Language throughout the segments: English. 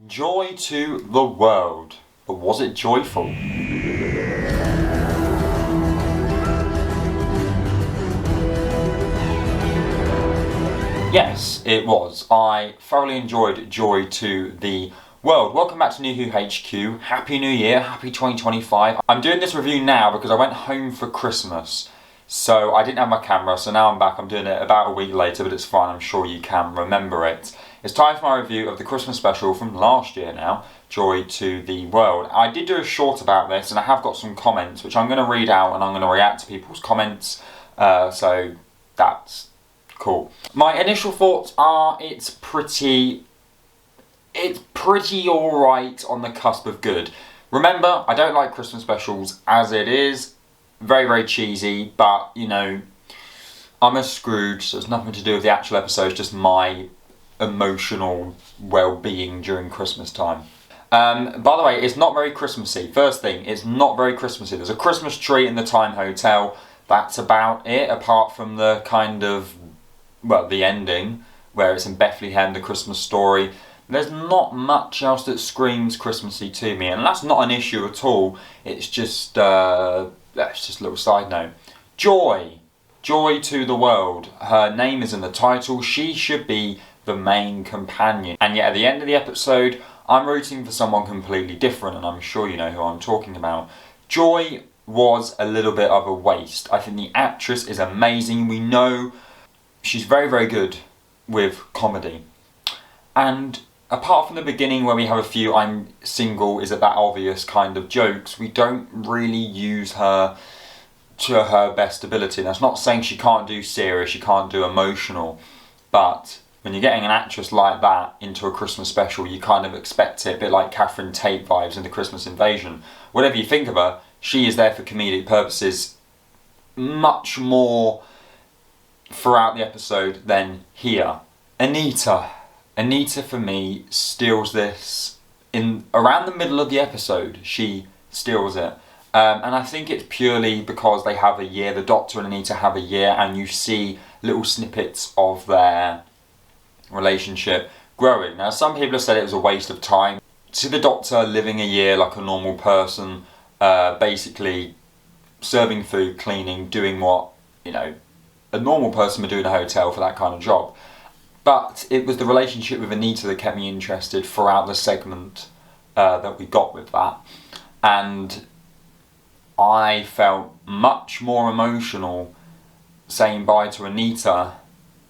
Joy to the world. But was it joyful? Yes, it was. I thoroughly enjoyed Joy to the world. Welcome back to New Who HQ. Happy New Year, happy 2025. I'm doing this review now because I went home for Christmas. So I didn't have my camera, so now I'm back. I'm doing it about a week later, but it's fine. I'm sure you can remember it. It's time for my review of the Christmas special from last year now, Joy to the World. I did do a short about this, and I have got some comments, which I'm going to read out, and I'm going to react to people's comments. So that's cool. My initial thoughts are it's pretty alright on the cusp of good. Remember, I don't like Christmas specials as it is. Very, very cheesy, but, you know, I'm a Scrooge, so it's nothing to do with the actual episode, it's just my emotional well-being during Christmas time. By the way, it's not very Christmassy. First thing, it's not very Christmassy. There's a Christmas tree in the Time Hotel. That's about it, apart from the kind of, well, the ending, where it's in Bethlehem, the Christmas story. There's not much else that screams Christmassy to me, and that's not an issue at all. It's just, that's just a little side note. Joy. Joy to the world. Her name is in the title. She should be the main companion. And yet at the end of the episode, I'm rooting for someone completely different, and I'm sure you know who I'm talking about. Joy was a little bit of a waste. I think the actress is amazing. We know she's very, very good with comedy. And apart from the beginning where we have a few I'm single, is it that obvious kind of jokes, we don't really use her to her best ability. That's not saying she can't do serious, she can't do emotional, but when you're getting an actress like that into a Christmas special, you kind of expect it, a bit like Catherine Tate vibes in The Christmas Invasion. Whatever you think of her, she is there for comedic purposes much more throughout the episode than here. Anita for me steals this in around the middle of the episode. She steals it, and I think it's purely because they have a year. The Doctor and Anita have a year, and you see little snippets of their relationship growing. Now, some people have said it was a waste of time. See the Doctor living a year like a normal person, basically serving food, cleaning, doing what a normal person would do in a hotel for that kind of job. But it was the relationship with Anita that kept me interested throughout the segment that we got with that. And I felt much more emotional saying bye to Anita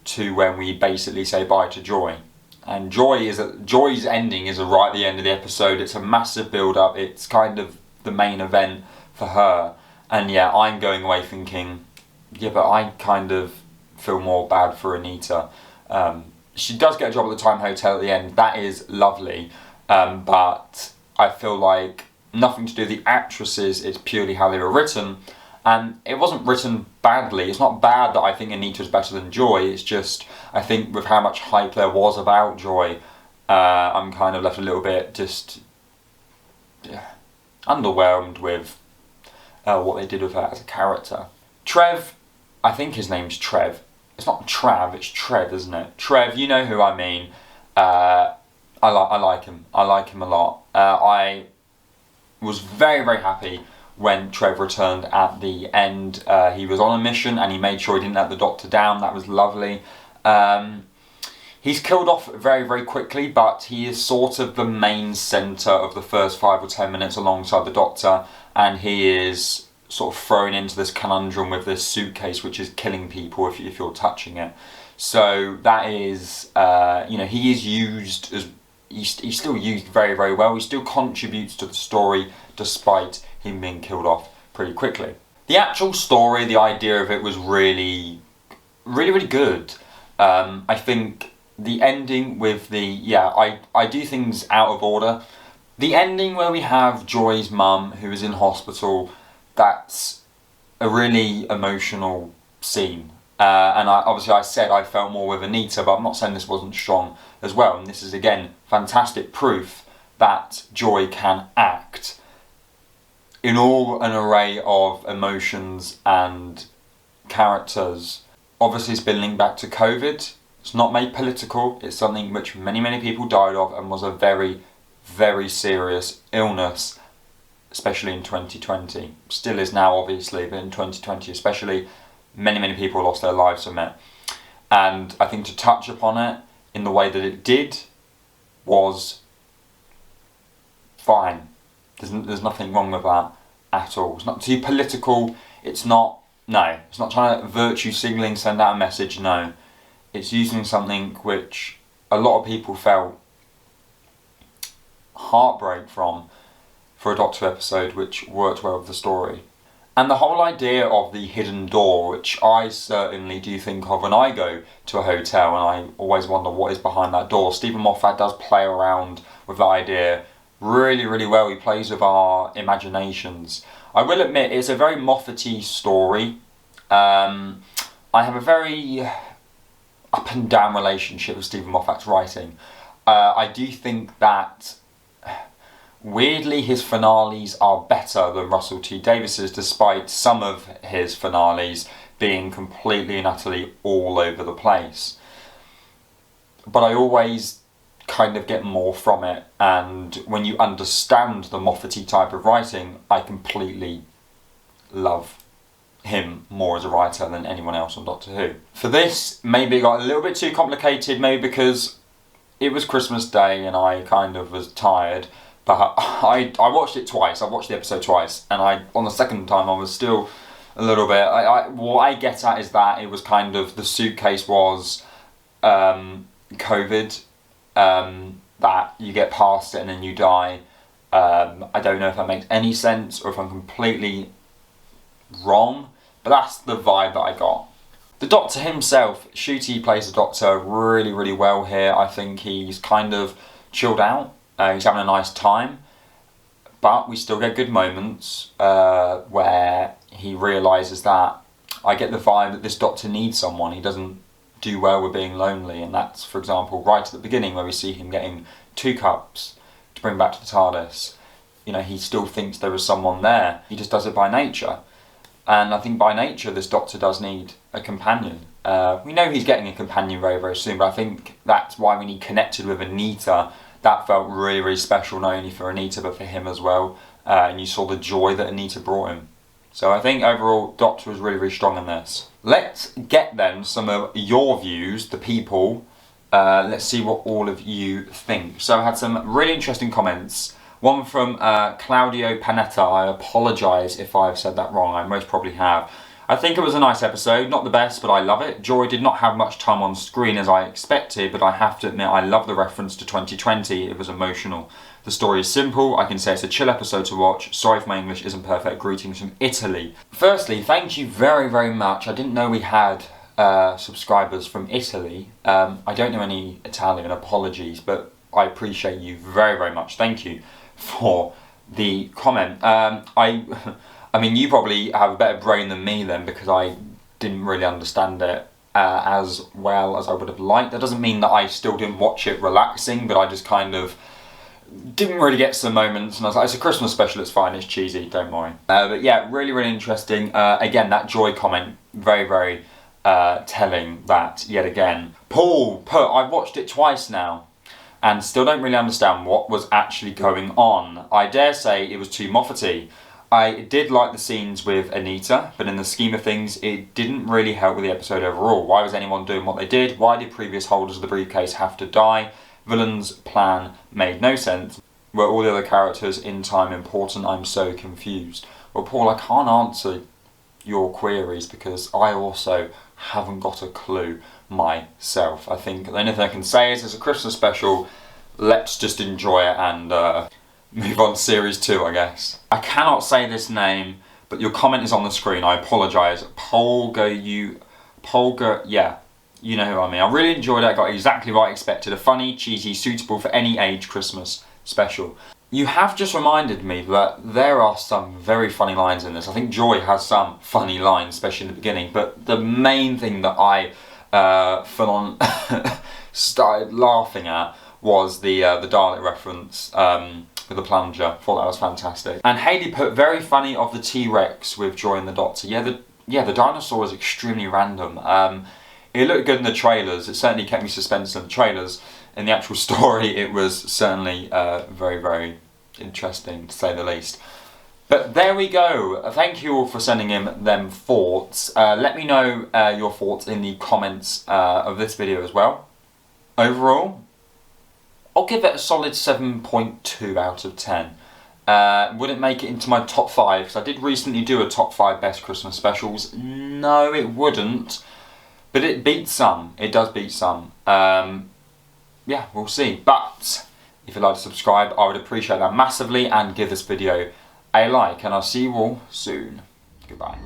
to when we basically say bye to Joy. And Joy's ending is right at the end of the episode. It's a massive build-up. It's kind of the main event for her. And yeah, I'm going away thinking, yeah, but I kind of feel more bad for Anita. She does get a job at the Time Hotel at the end. That is lovely. But I feel like nothing to do with the actresses. It's purely how they were written. And it wasn't written badly. It's not bad that I think Anita was better than Joy. It's just, I think with how much hype there was about Joy, I'm kind of left a little bit just underwhelmed with what they did with her as a character. Trev, I think his name's Trev. It's not Trav, it's Trev, isn't it? Trev, you know who I mean. I like him. I like him a lot. I was very, very happy when Trev returned at the end. He was on a mission and he made sure he didn't let the Doctor down. That was lovely. He's killed off very, very quickly, but he is sort of the main centre of the first 5 or 10 minutes alongside the Doctor, and he is sort of thrown into this conundrum with this suitcase which is killing people if you're touching it. So that is, he is used as, he's still used very, very well. He still contributes to the story despite him being killed off pretty quickly. The actual story, the idea of it was really, really, really good. I think the ending with I do things out of order. The ending where we have Joy's mum who is in hospital, that's a really emotional scene. And I said I felt more with Anita, but I'm not saying this wasn't strong as well. And this is, again, fantastic proof that Joy can act in all an array of emotions and characters. Obviously, it's been linked back to COVID. It's not made political. It's something which many, many people died of and was a very very serious illness, especially in 2020. Still is now, obviously, but in 2020 especially, many people lost their lives from it. And I think to touch upon it in the way that it did was fine. There's nothing wrong with that at all. It's not too political. It's not trying to virtue signaling, send out a message. No, it's using something which a lot of people felt heartbreak from for a Doctor episode, which worked well with the story. And the whole idea of the hidden door, which I certainly do think of when I go to a hotel, and I always wonder what is behind that door. Steven Moffat does play around with that idea really well. He plays with our imaginations. I will admit, it's a very Moffat-y story. I have a very up and down relationship with Steven Moffat's writing. I do think that weirdly his finales are better than Russell T Davies's, despite some of his finales being completely and utterly all over the place. But I always kind of get more from it, and when you understand the Moffat-y type of writing, I completely love him more as a writer than anyone else on Doctor Who. For this, maybe it got a little bit too complicated, maybe because it was Christmas Day and I kind of was tired, but I watched it twice. I watched the episode twice, and on the second time I was still a little bit... what I get at is that it was kind of... the suitcase was COVID, that you get past it and then you die. I don't know if that makes any sense or if I'm completely wrong, but that's the vibe that I got. The Doctor himself, Ncuti plays the Doctor really well here. I think he's kind of chilled out. He's having a nice time, but we still get good moments where he realises that I get the vibe that this Doctor needs someone. He doesn't do well with being lonely, and that's, for example, right at the beginning where we see him getting 2 cups to bring back to the TARDIS. You know, he still thinks there is someone there. He just does it by nature. And I think by nature this Doctor does need a companion. We know he's getting a companion very soon, but I think that's why when he connected with Anita, that felt really special, not only for Anita but for him as well. And you saw the joy that Anita brought him. So I think overall Doctor was really strong in this. Let's get then some of your views, the people. Let's see what all of you think. So I had some really interesting comments. One from Claudio Panetta. I apologise if I've said that wrong. I most probably have. I think it was a nice episode. Not the best, but I love it. Joy did not have much time on screen as I expected, but I have to admit I love the reference to 2020. It was emotional. The story is simple. I can say it's a chill episode to watch. Sorry if my English isn't perfect. Greetings from Italy. Firstly, thank you very much. I didn't know we had subscribers from Italy. I don't know any Italian, apologies, but I appreciate you very much. Thank you for the comment. I mean, you probably have a better brain than me then, because I didn't really understand it as well as I would have liked. That doesn't mean that I still didn't watch it relaxing, but I just kind of didn't really get some moments, and I was like, it's a Christmas special, it's fine, it's cheesy, don't worry. But yeah, really interesting. Again, that Joy comment, very telling that yet again. Paul put, I've watched it twice now and still don't really understand what was actually going on. I dare say it was too Moffat-y. I did like the scenes with Anita, but in the scheme of things, it didn't really help with the episode overall. Why was anyone doing what they did? Why did previous holders of the briefcase have to die? Villain's plan made no sense. Were all the other characters in time important? I'm so confused. Well, Paul, I can't answer your queries because I also haven't got a clue myself. I think the only thing I can say is it's a Christmas special. Let's just enjoy it and move on to series 2, I guess. I cannot say this name, but your comment is on the screen. I apologise. Polga, yeah, you know who I mean. I really enjoyed it. I got exactly what I expected. A funny, cheesy, suitable for any age Christmas special. You have just reminded me that there are some very funny lines in this. I think Joy has some funny lines, especially in the beginning, but the main thing that I full on started laughing at was the Dalek reference with the plunger. Thought that was fantastic. And Hayley put, very funny of the T-Rex with Joy and the Doctor. Yeah, the dinosaur was extremely random. It looked good in the trailers. It certainly kept me suspense in the trailers. in the actual story, it was certainly very, very interesting, to say the least. But there we go. Thank you all for sending in them thoughts. Let me know your thoughts in the comments of this video as well. Overall, I'll give it a solid 7.2 out of 10. Wouldn't make it into my top 5, because I did recently do a top 5 best Christmas specials. No, it wouldn't. But it beats some. It does beat some. Yeah, we'll see. But if you'd like to subscribe, I would appreciate that massively, and give this video a like, and I'll see you all soon. Goodbye.